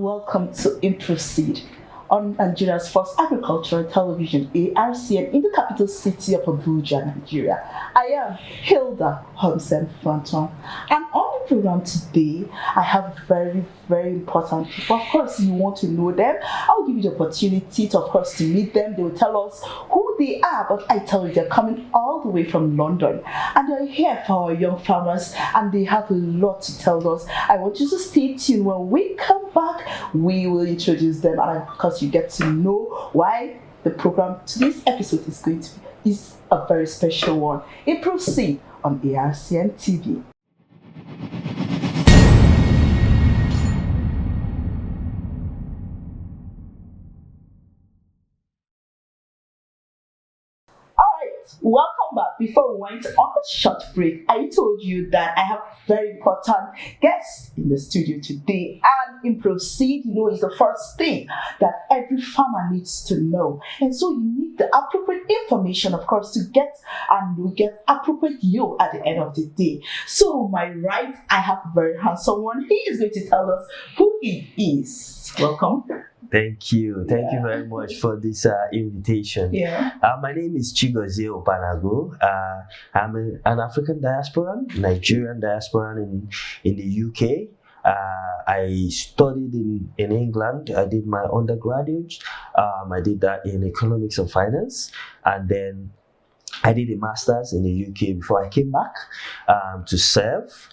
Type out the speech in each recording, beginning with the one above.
and welcome to Proceed on Nigeria's first agricultural television, ARCN, in the capital city of Abuja, Nigeria. I am Hilda Homsen-Franton, and on the program today, I have very important people. Of course, you want to know them. I'll give you the opportunity to, of course, to meet them. They will tell us who they are, but I tell you, they're coming all the way from London, and they're here for our young farmers, and they have a lot to tell us. I want you to stay tuned. When we come back, we will introduce them, and of course, you get to know why the program, today's episode is a very special one. It proceeds on ARCN TV. Welcome back. Before we went on a short break, I told you that I have very important guests in the studio today, and in Proceed, is the first thing that every farmer needs to know. And so you need the appropriate information, of course, to get appropriate yield at the end of the day. So on my right, I have a very handsome one. He is going to tell us who he is. Welcome. Thank you. Thank you very much for this invitation. My name is Chigozie Ubanagu. I'm an African diasporan, Nigerian diasporan in the UK. I studied in England. I did my undergraduate. I did that in economics and finance, and then I did a master's in the UK before I came back to serve.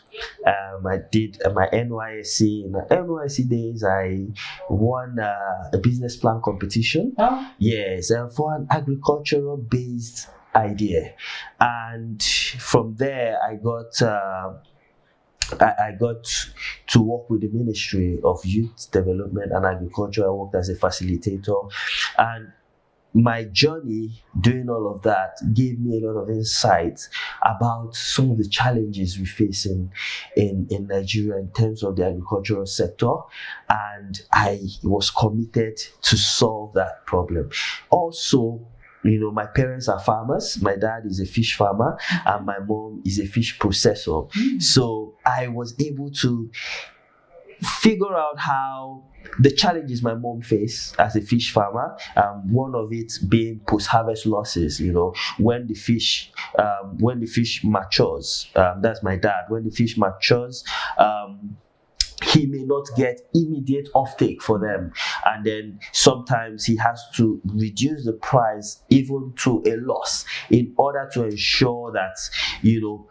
I did my NYSC. In the NYSC days, I won a business plan competition. Oh. Yes, for an agricultural based idea, and from there I got to work with the Ministry of Youth Development and Agriculture. I worked as a facilitator, and my journey doing all of that gave me a lot of insight about some of the challenges we face in Nigeria in terms of the agricultural sector, and I was committed to solve that problem. Also, my parents are farmers. My dad is a fish farmer, and my mom is a fish processor. So I was able to figure out how the challenges my mom faced as a fish farmer, one of it being post-harvest losses. When the fish matures, that's my dad. When the fish matures, he may not get immediate offtake for them, and then sometimes he has to reduce the price even to a loss in order to ensure that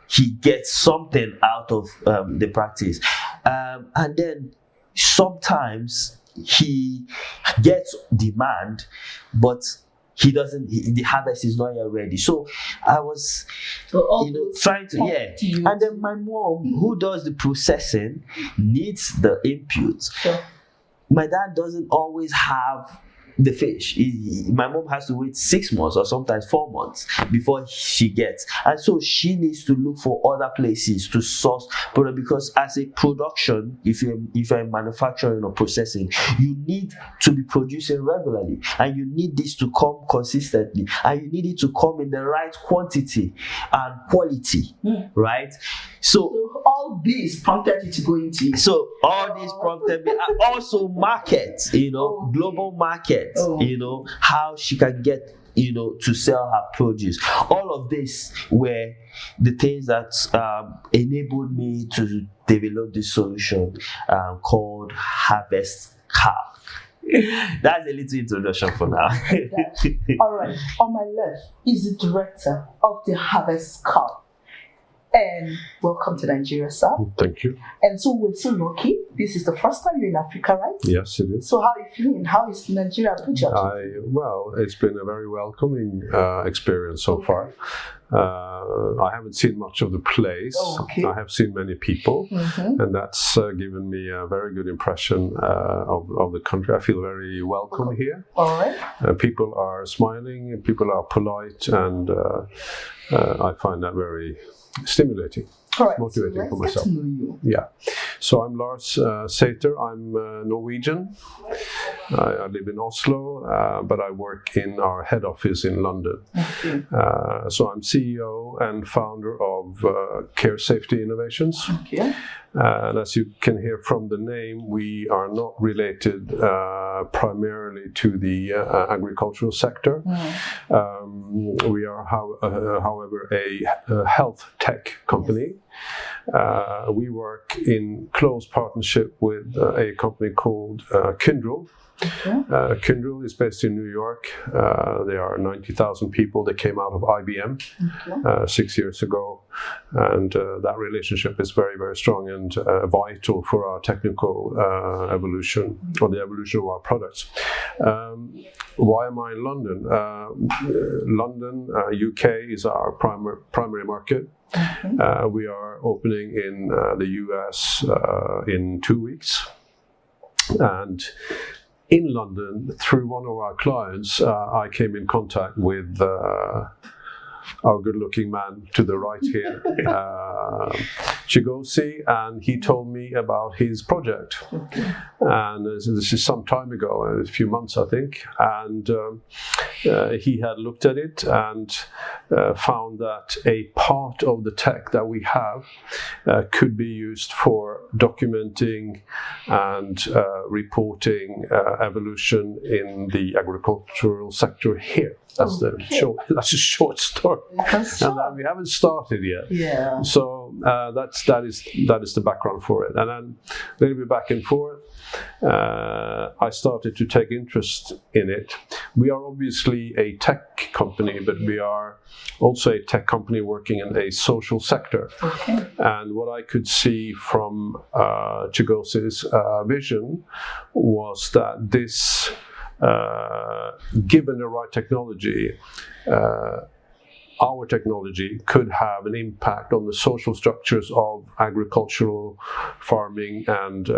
he gets something out of the practice, and then sometimes he gets demand, but the harvest is not yet ready. So I was trying to and then my mom, who does the processing, needs the input. Sure. My dad doesn't always have the fish. My mom has to wait 6 months or sometimes 4 months before she gets, and so she needs to look for other places to source product, because as a production, if you're manufacturing or processing, you need to be producing regularly, and you need this to come consistently, and you need it to come in the right quantity and quality, right? So all these prompted you to go into it. So all these prompted me, and also market, global market. How she can get, to sell her produce. All of this were the things that enabled me to develop this solution called HarvestCalc. That's a little introduction for now. All right. On my left is the director of the HarvestCalc. And welcome to Nigeria, sir. Thank you. And so we're so lucky. This is the first time you're in Africa, right? Yes, it is. So how are you feeling? How is Nigeria? Well, it's been a very welcoming experience so far. I haven't seen much of the place. I have seen many people, and that's given me a very good impression of the country. I feel very welcome here. All right. People are smiling, people are polite, and I find that very stimulating. Correct. Motivating for myself. Get to know you. Yeah. So I'm Lars Sæther. I'm Norwegian. I live in Oslo, but I work in our head office in London. Okay. So I'm CEO and founder of Care Safety Innovations. Okay. And as you can hear from the name, we are not related primarily to the agricultural sector. We are, however, a health tech company. We work in close partnership with a company called Kyndryl. Okay. Kyndryl is based in New York. There are 90,000 people. They came out of IBM 6 years ago, and that relationship is very, very strong and vital for our technical evolution, or the evolution of our products. Why am I in London? London, UK is our primary market. We are opening in the US in 2 weeks, and in London, through one of our clients, I came in contact with our good-looking man to the right here, Chigozie, and he told me about his project. And this is some time ago, a few months, I think, and he had looked at it and found that a part of the tech that we have could be used for documenting and reporting evolution in the agricultural sector here. That's that's a short story, and we haven't started yet. Yeah. So that is the background for it, and then a little bit back and forth. I started to take interest in it. We are obviously a tech company, but we are also a tech company working in a social sector. Okay. And what I could see from Chigozie's vision was that this, given the right technology, our technology could have an impact on the social structures of agricultural farming and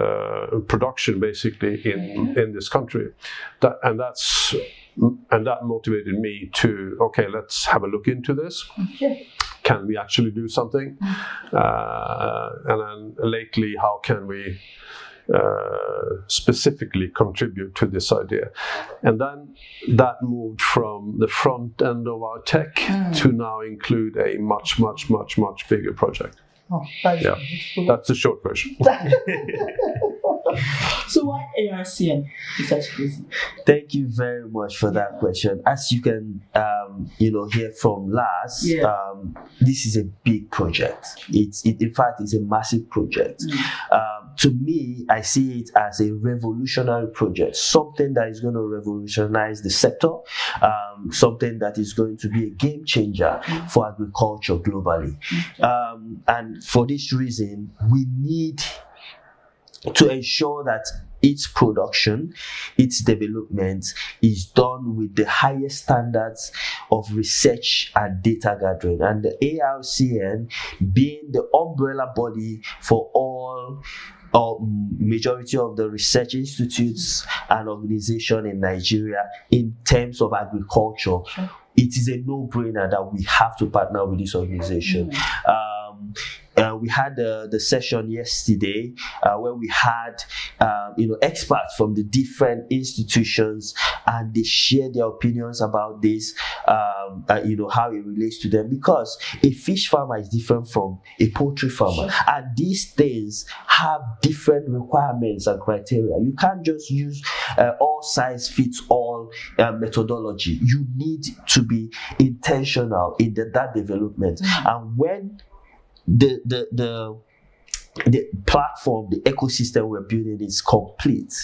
production, basically, in this country. That motivated me to, okay, let's have a look into this. Okay. Can we actually do something? And then lately, how can we specifically contribute to this idea? And then that moved from the front end of our tech to now include a much bigger project. Oh, that's beautiful. That's the short version. So why ARCN? Thank you very much for that question. As you can hear from Lars, this is a big project. In fact, it's a massive project. To me, I see it as a revolutionary project, something that is going to revolutionize the sector, something that is going to be a game changer for agriculture globally. And for this reason, we need to ensure that its production, its development is done with the highest standards of research and data gathering. And the ARCN being the umbrella body for all or majority of the research institutes and organizations in Nigeria in terms of agriculture, it is a no-brainer that we have to partner with this organization. We had the session yesterday where we had experts from the different institutions, and they shared their opinions about this, how it relates to them, because a fish farmer is different from a poultry farmer, and these things have different requirements and criteria. You can't just use all size fits all methodology. You need to be intentional in that development. And when the platform, the ecosystem we're building is complete,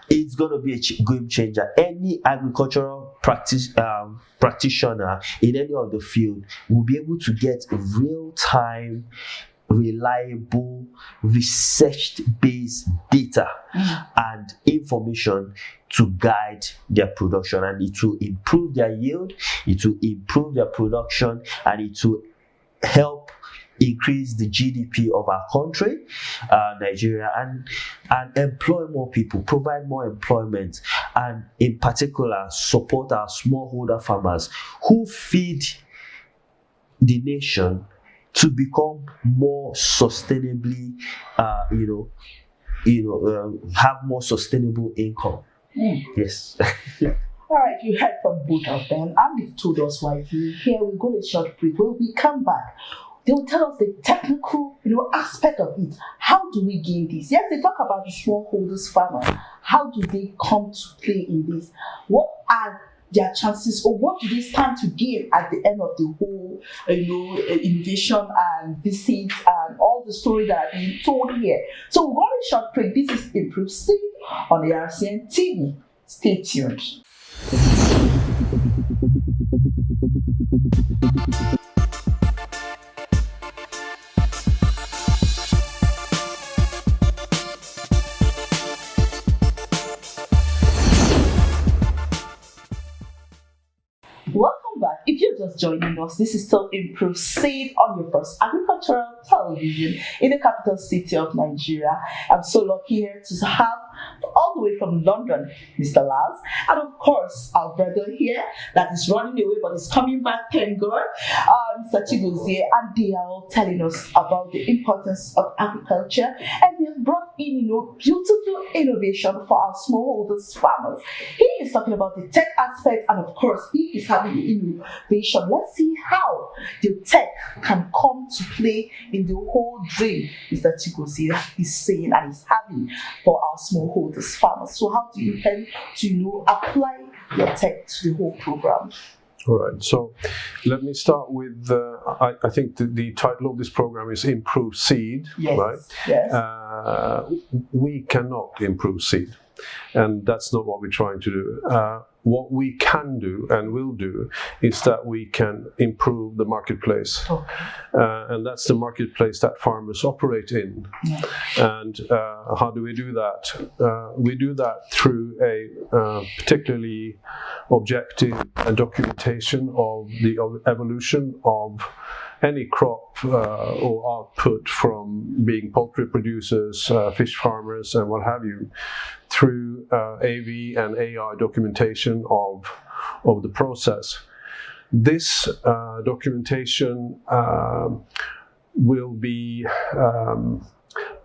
it's going to be a game changer. Any agricultural practitioner in any of the field will be able to get real-time, reliable, research-based data and information to guide their production, and it will improve their yield, it will improve their production, and it will help increase the GDP of our country, Nigeria, and employ more people, provide more employment, and in particular support our smallholder farmers who feed the nation to become more sustainably, have more sustainable income. Yes. All right, you heard from both of them, and they've told us why we're here. We'll go to a short break. When we come back, they will tell us the technical, aspect of it. How do we gain this? Yes, they talk about the smallholders farmer. How do they come to play in this? What are their chances, or what do they stand to gain at the end of the whole, innovation and visit and all the stories that are being told here? So we're going to a short break. This is Improved Seed on the ARCN TV. Stay tuned. Welcome back. If you're just joining us, this is still Improved Seed on your first agricultural television in the capital city of Nigeria. I'm so lucky here to have all the way from London, Mr. Laz, and of course our brother here that is running away but is coming back, thank God, Mr. Chigozie, and they are all telling us about the importance of agriculture, and they've brought in beautiful innovation for our smallholders farmers. He is talking about the tech aspect, and of course he is having the innovation. Let's see how the tech can come to play in the whole dream Mr. Chigozie is saying and is having for our smallholders farmers. So how do you intend to apply your tech to the whole program? All right, so let me start with, I think the title of this program is Improve Seed, yes, right? Yes. We cannot improve seed, and that's not what we're trying to do. What we can do and will do is that we can improve the marketplace. Okay. And that's the marketplace that farmers operate in. Yeah. And how do we do that? We do that through a particularly objective documentation of the evolution of any crop or output from being poultry producers, fish farmers, and what have you, through AV and AI documentation of the process. This documentation will be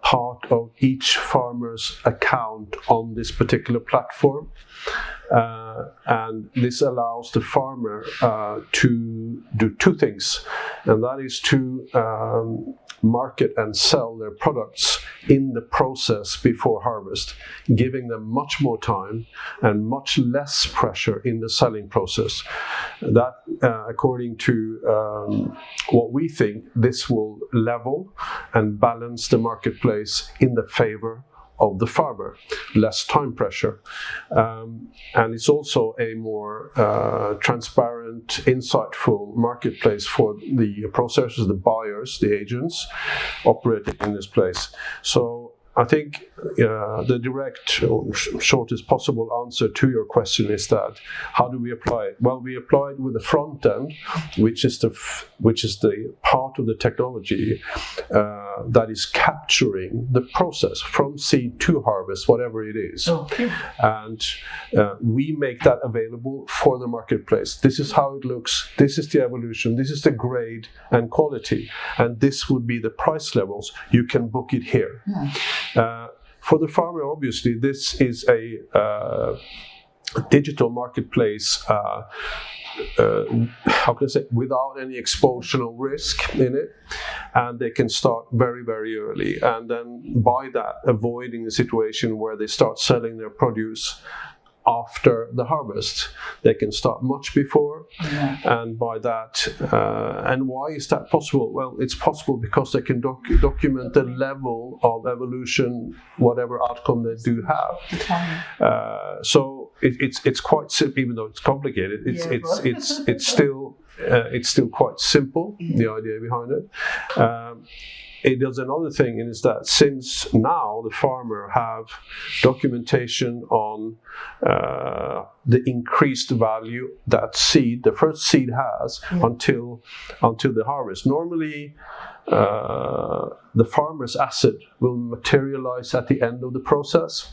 part of each farmer's account on this particular platform. And this allows the farmer to do two things, and that is to market and sell their products in the process before harvest, giving them much more time and much less pressure in the selling process. That, according to what we think, this will level and balance the marketplace in the favor of the farmer, less time pressure. And it's also a more transparent, insightful marketplace for the processors, the buyers, the agents operating in this place. So I think the direct or shortest possible answer to your question is that how do we apply it? Well, we apply it with the front end, which is the part of the technology that is capturing the process from seed to harvest, whatever it is. Okay. And we make that available for the marketplace. This is how it looks. This is the evolution. This is the grade and quality. And this would be the price levels. You can book it here. For the farmer, obviously, this is a digital marketplace, how can I say, without any expositional risk in it, and they can start very, very early, and then by that, avoiding the situation where they start selling their produce after the harvest. They can start much before, and by that, and why is that possible? Well, it's possible because they can document the level of evolution, whatever outcome they do have. So it's quite simple, even though it's complicated. It's still quite simple. The idea behind it. It does another thing, and is that since now the farmer have documentation on the increased value that seed, the first seed has until the harvest. Normally, the farmer's asset will materialize at the end of the process.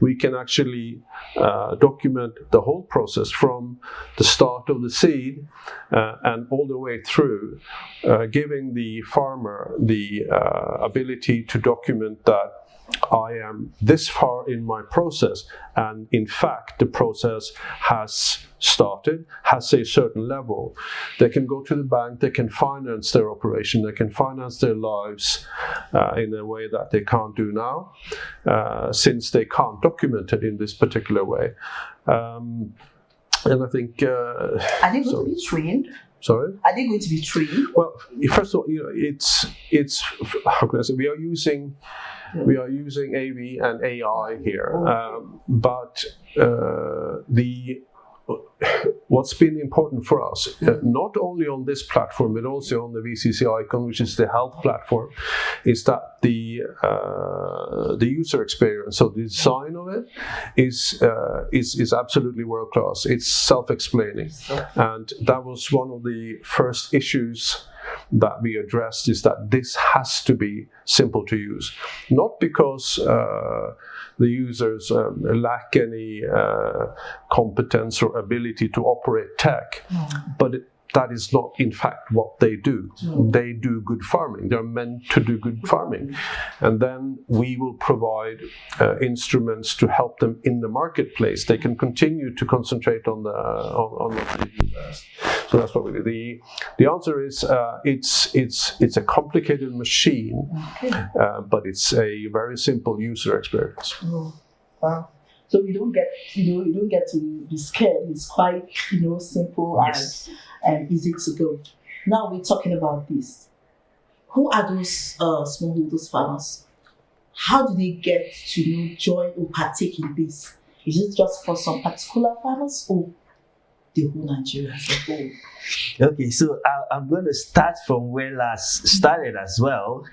We can actually document the whole process from the start of the seed and all the way through, giving the farmer the ability to document that I am this far in my process, and in fact the process has started, has a certain level. They can go to the bank, they can finance their operation, they can finance their lives in a way that they can't do now, since they can't document it in this particular way. And I think... Are they going to be trained? Sorry? Are they going to be trained? Well, first of all, it's how can I say, we are using AV and AI here, but what's been important for us, not only on this platform but also on the VCC Icon, which is the health platform, is that the user experience, so the design of it is absolutely world class. It's self-explaining, and that was one of the first issues that we addressed, is that this has to be simple to use, not because the users lack any competence or ability to operate tech, but that is not in fact what they do. They do good farming. They're meant to do good farming, and then we will provide instruments to help them in the marketplace. They can continue to concentrate on what they do best. So that's what we do. The answer is it's a complicated machine, but it's a very simple user experience. Wow. So you don't get to be scared. It's quite simple and easy to go. Now we're talking about this. Who are those smallholders farmers? How do they get to join or partake in this? Is it just for some particular farmers or the whole Nigeria as a whole? Okay, so I'm going to start from where Lars started as well,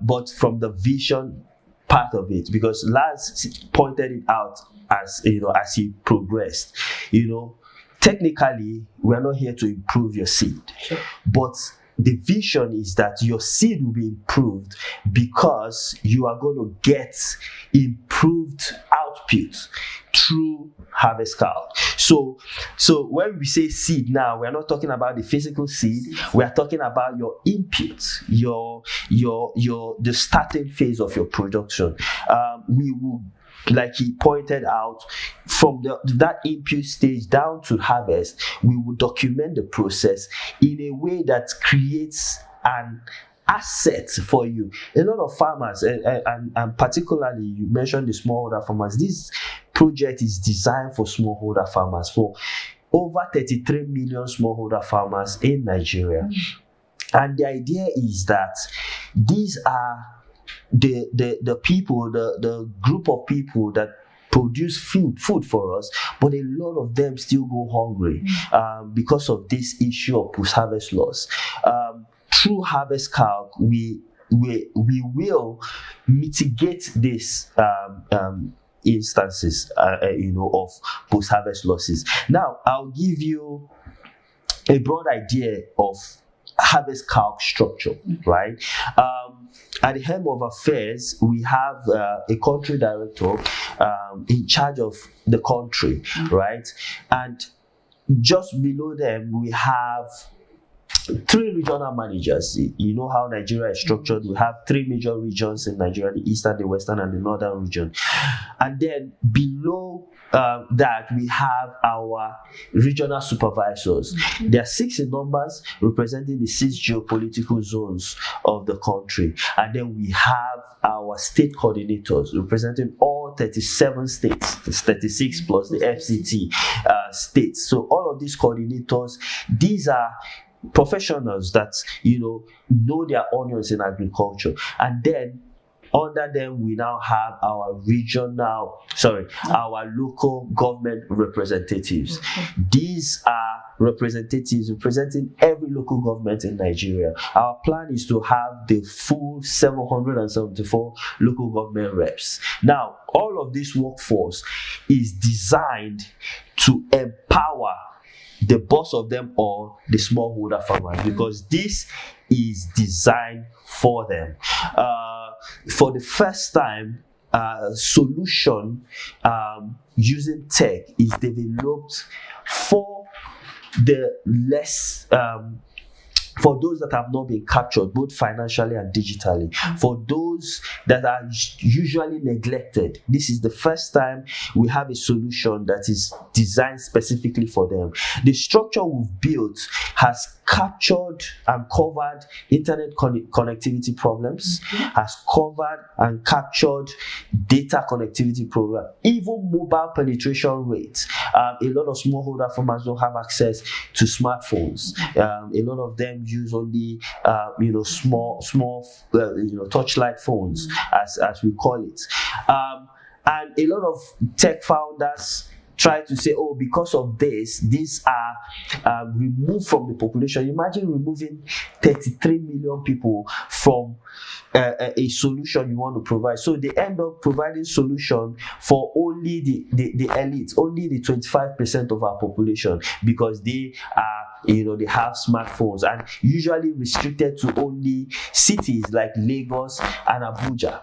but from the vision part of it, because Lars pointed it out as as he progressed. Technically, we're not here to improve your seed, but the vision is that your seed will be improved because you are going to get improved output through HarvestCalc. So when we say seed now, we're not talking about the physical seed. We are talking about your inputs, the starting phase of your production. We will, like he pointed out, from that input stage down to harvest, we will document the process in a way that creates an asset for you. A lot of farmers, and particularly you mentioned the smallholder farmers, this project is designed for smallholder farmers, for over 33 million smallholder farmers in Nigeria. And the idea is that these are the people, the group of people that produce food for us, but a lot of them still go hungry because of this issue of post-harvest loss. Through HarvestCalc, we will mitigate this instances of post-harvest losses. Now, I'll give you a broad idea of HarvestCalc structure, right? At the helm of affairs, we have a country director in charge of the country, right? And just below them, we have 3 regional managers. You know how Nigeria is structured. We have 3 major regions in Nigeria: the eastern, the western, and the northern region. And then below that, we have our regional supervisors. There are 6 in numbers, representing the 6 geopolitical zones of the country. And then we have our state coordinators, representing all 37 states, 36 plus the FCT states. So all of these coordinators, these are professionals that know their onions in agriculture. And then under them, we now have our local government representatives. These are representatives representing every local government in Nigeria. Our plan is to have the full 774 local government reps. Now, all of this workforce is designed to empower the boss of them all, the smallholder farmers, because this is designed for them. For the first time, solution using tech is developed for the less for those that have not been captured, both financially and digitally, for those that are usually neglected, this is the first time we have a solution that is designed specifically for them. The structure we've built has captured and covered internet connectivity problems, has covered and captured data connectivity problem, even mobile penetration rates. A lot of smallholder farmers don't have access to smartphones. A lot of them use only small touchlight phones, as we call it, and a lot of tech founders try to say, oh, because of this, these are removed from the population. Imagine removing 33 million people from a solution you want to provide. So they end up providing solution for only the elite, only the 25% of our population, because they are, they have smartphones, and usually restricted to only cities like Lagos and Abuja,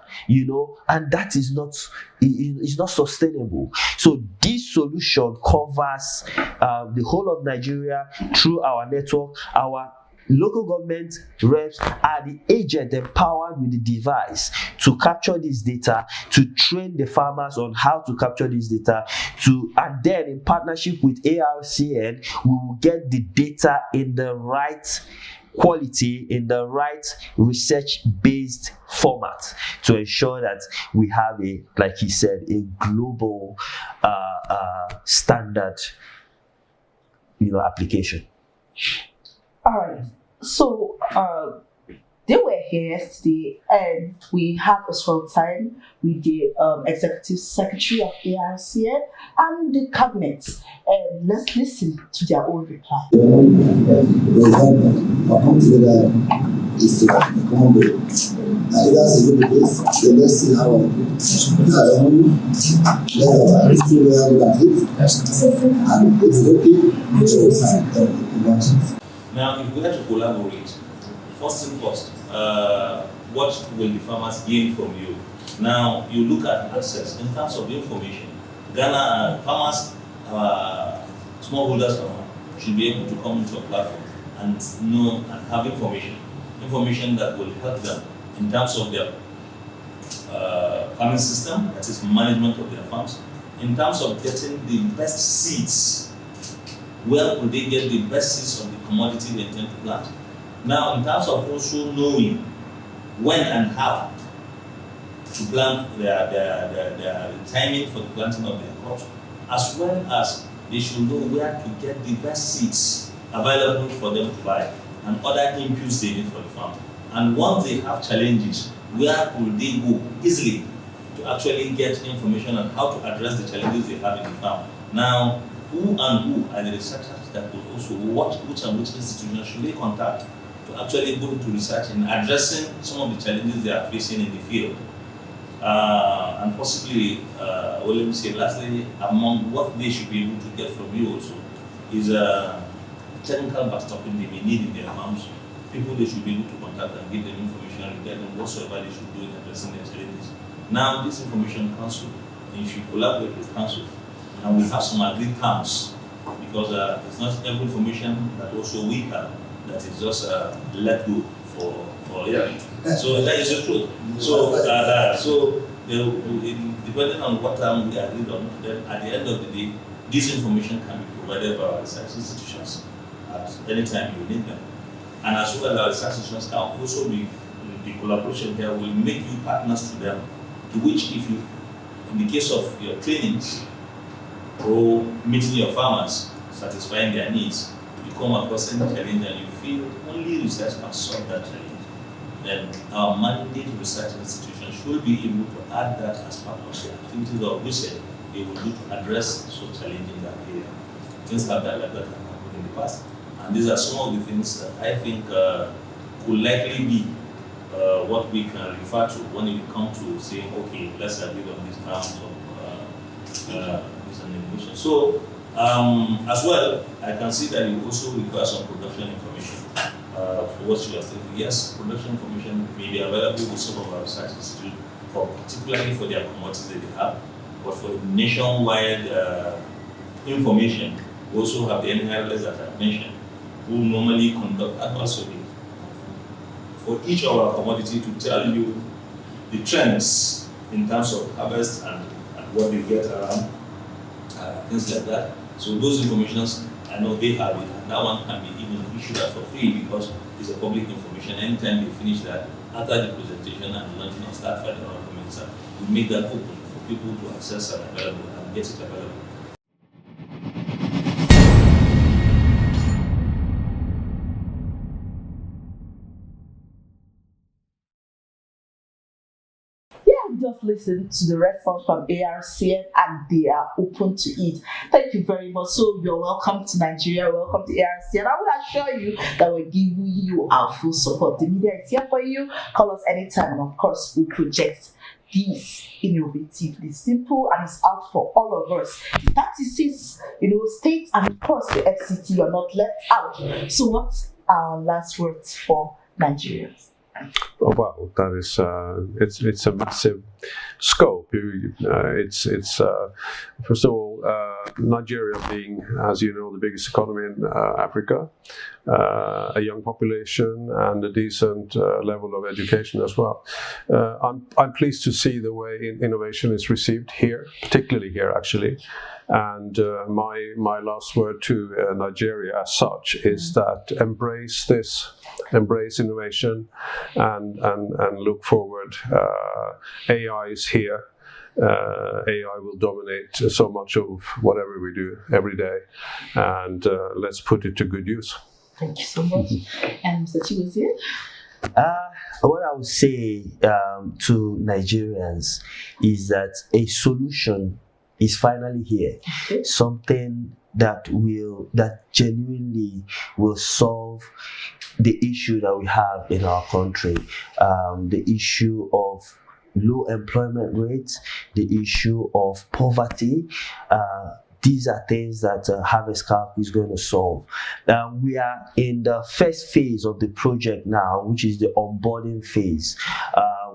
and that is not sustainable. So this solution covers the whole of Nigeria through our network. Our local government reps are the agent empowered with the device to capture this data, to train the farmers on how to capture this data, and then in partnership with ARCN, we will get the data in the right quality, in the right research-based format, to ensure that we have like he said, a global standard application. All right. So they were here yesterday, and we had a small time with the executive secretary of ARCN and the cabinet, and let's listen to their own reply. That's a good place. So let's see how Now, if we had to collaborate, first thing first, what will the farmers gain from you? Now, you look at access in terms of information. Ghana farmers, smallholders farmers, should be able to come into a platform and know and have information that will help them in terms of their farming system, that is management of their farms, in terms of getting the best seeds. Where could they get the best seeds of the commodity they intend to plant? Now, in terms of also knowing when and how to plant their timing for the planting of their crops, as well as they should know where to get the best seeds available for them to buy and other inputs they need for the farm. And once they have challenges, where could they go easily to actually get information on how to address the challenges they have in the farm? Now, who are the researchers that will also which institutions should they contact to actually go into research and addressing some of the challenges they are facing in the field? And possibly, let me say lastly, among what they should be able to get from you also is technical backstopping they may need in their farms. People they should be able to contact and give them information regarding whatsoever they should do in addressing their challenges. Now, this information council, you should collaborate with council, and we have some agreed terms, because it's not every information that also we have that is just let go for yeah. So that is the truth. So depending on what term we agreed on, then at the end of the day, this information can be provided by our research institutions at any time you need them. And as well as our research institutions can also be, the collaboration here will make you partners to them, to which if you, in the case of your trainings, or meeting your farmers, satisfying their needs, you come across any challenge and you feel only research can solve that challenge, then our mandate research institution should be able to add that as part of the activities of research they will do to address such challenges in that area. Things like that have happened in the past. And these are some of the things that I think could likely be what we can refer to when it comes to saying, okay, let's agree on these terms of So, as well, I can see that you also require some production information for what you are saying. Yes, production information may be available with some of our research institutes, particularly for their commodities that they have, but for nationwide information, we also have the NHRs that I mentioned, who normally conduct annual survey for each of our commodity to tell you the trends in terms of harvest and what they get around, things like that. So those informations, I know they have it, and that one can be even issued out for free because it's a public information. Anytime they finish that, after the presentation and launching of start further documents, we make that open for people to access and available and get it available. Just listen to the response from ARCN and they are open to it. Thank you very much. So you're welcome to Nigeria, welcome to ARCN. I will assure you that we're giving you our full support. The media is here for you. Call us anytime, and of course we project this innovatively simple and it's out for all of us. 36 states and of course the FCT, you're not left out. So what's our last words for Nigerians? Oh, wow, that is it's a massive scope. It's first of all, Nigeria being, as you know, the biggest economy in Africa, a young population and a decent level of education as well. I'm pleased to see the way innovation is received here, particularly here actually. And my last word to Nigeria as such is that embrace innovation and look forward. AI is here. AI will dominate so much of whatever we do every day, and let's put it to good use. Thank you so much. And Mr. Chigozie? What I would say to Nigerians is that a solution is finally here. Okay. Something that genuinely will solve the issue that we have in our country, the issue of low employment rates, the issue of poverty. These are things that HarvestCalc is going to solve. We are in the first phase of the project now, which is the onboarding phase.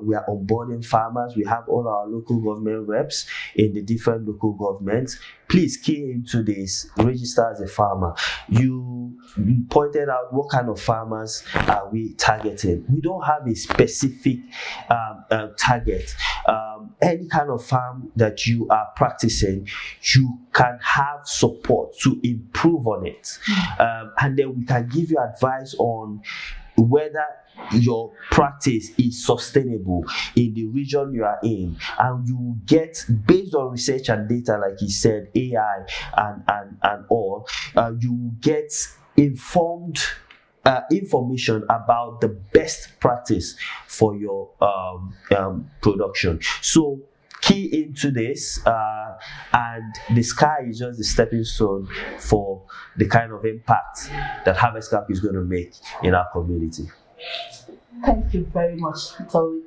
We are onboarding farmers. We have all our local government reps in the different local governments. Please key into this, register as a farmer. You pointed out what kind of farmers are we targeting. We don't have a specific target. Any kind of farm that you are practicing, you can have support to improve on it. And then we can give you advice on whether your practice is sustainable in the region you are in, and you get, based on research and data, like he said, AI and all, you get informed information about the best practice for your production. So key into this, and the sky is just the stepping stone for the kind of impact that HarvestCalc is going to make in our community. Thank you very much. So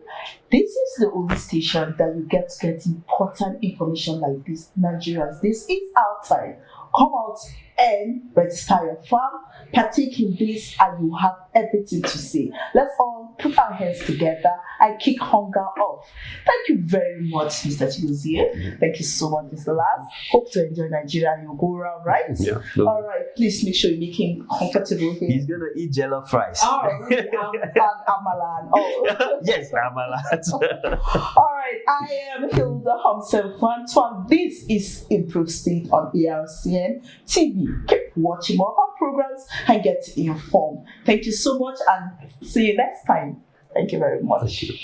this is the only station that you get important information like this. Nigerians, this is our time. Come out and register your farm, partake in this, and you have everything to say. Let's all put our hands together and kick hunger off. Thank you very much, Mr. Chigozie. Thank you so much, Mr. Last. Hope to enjoy Nigeria and you'll go around, right? Yeah. All right, please make sure you make him comfortable here. He's going to eat jollof rice. Oh, really? Amalan. Oh. Yes, Amalan. All right, I am Hilda Homsen-Fantuan. This is Improved State on ARCN TV. Keep watching more of our programs and get informed. Thank you so much and see you next time. Thank you very much. Thank you.